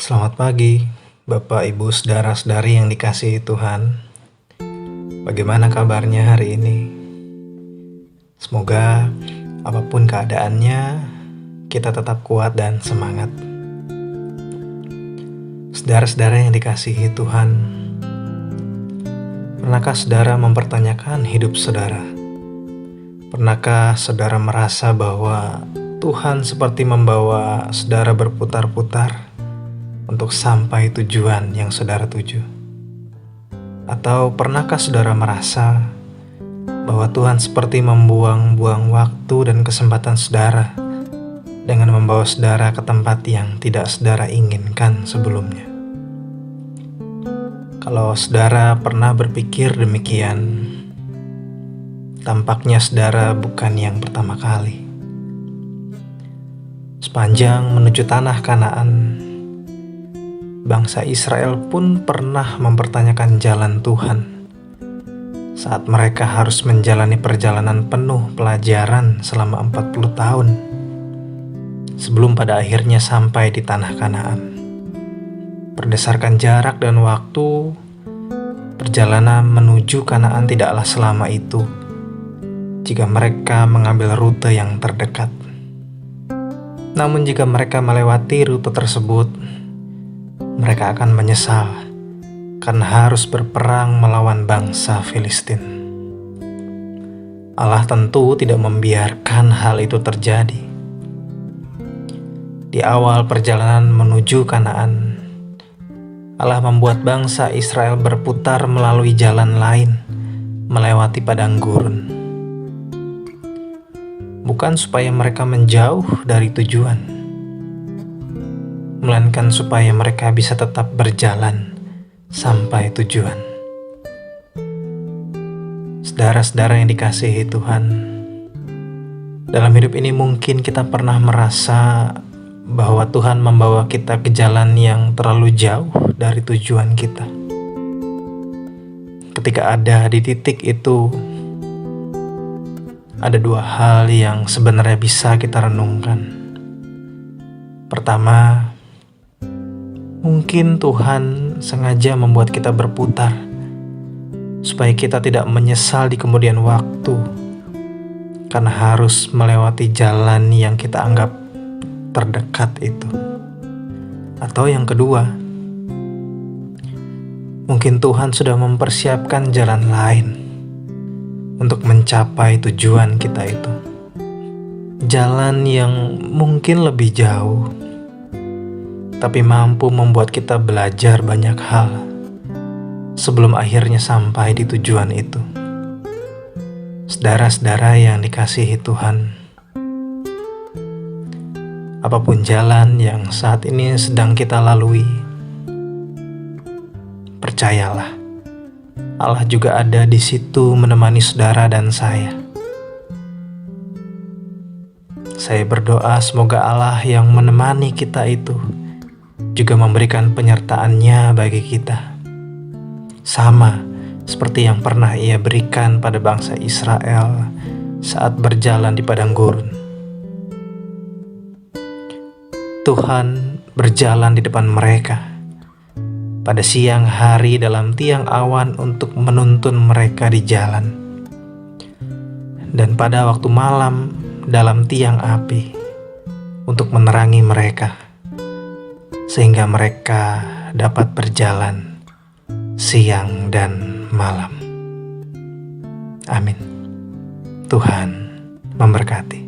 Selamat pagi, Bapak, Ibu, saudara-saudari yang dikasihi Tuhan. Bagaimana kabarnya hari ini? Semoga apapun keadaannya, kita tetap kuat dan semangat. Saudara-saudara yang dikasihi Tuhan, pernahkah saudara mempertanyakan hidup saudara? Pernahkah saudara merasa bahwa Tuhan seperti membawa saudara berputar-putar untuk sampai tujuan yang saudara tuju? Atau pernahkah saudara merasa bahwa Tuhan seperti membuang-buang waktu dan kesempatan saudara dengan membawa saudara ke tempat yang tidak saudara inginkan sebelumnya? Kalau saudara pernah berpikir demikian, tampaknya saudara bukan yang pertama kali. Sepanjang menuju tanah Kanaan, bangsa Israel pun pernah mempertanyakan jalan Tuhan saat mereka harus menjalani perjalanan penuh pelajaran selama 40 tahun sebelum pada akhirnya sampai di tanah Kanaan. Berdasarkan jarak dan waktu, perjalanan menuju Kanaan tidaklah selama itu jika mereka mengambil rute yang terdekat. Namun jika mereka melewati rute tersebut, mereka akan menyesal karena harus berperang melawan bangsa Filistin. Allah tentu tidak membiarkan hal itu terjadi. Di awal perjalanan menuju Kanaan, Allah membuat bangsa Israel berputar melalui jalan lain, melewati padang gurun. Bukan supaya mereka menjauh dari tujuan, melainkan supaya mereka bisa tetap berjalan sampai tujuan. Saudara-saudara yang dikasihi Tuhan, dalam hidup ini mungkin kita pernah merasa bahwa Tuhan membawa kita ke jalan yang terlalu jauh dari tujuan kita. Ketika ada di titik itu, ada dua hal yang sebenarnya bisa kita renungkan. Pertama, mungkin Tuhan sengaja membuat kita berputar supaya kita tidak menyesal di kemudian waktu karena harus melewati jalan yang kita anggap terdekat itu. Atau yang kedua, mungkin Tuhan sudah mempersiapkan jalan lain untuk mencapai tujuan kita itu. Jalan yang mungkin lebih jauh, tapi mampu membuat kita belajar banyak hal sebelum akhirnya sampai di tujuan itu. Saudara-saudara yang dikasihi Tuhan, apapun jalan yang saat ini sedang kita lalui, percayalah, Allah juga ada di situ menemani saudara dan saya. Saya berdoa semoga Allah yang menemani kita itu juga memberikan penyertaan-Nya bagi kita, sama seperti yang pernah Ia berikan pada bangsa Israel saat berjalan di padang gurun. Tuhan berjalan di depan mereka pada siang hari dalam tiang awan untuk menuntun mereka di jalan, dan pada waktu malam dalam tiang api untuk menerangi mereka, sehingga mereka dapat berjalan siang dan malam. Amin. Tuhan memberkati.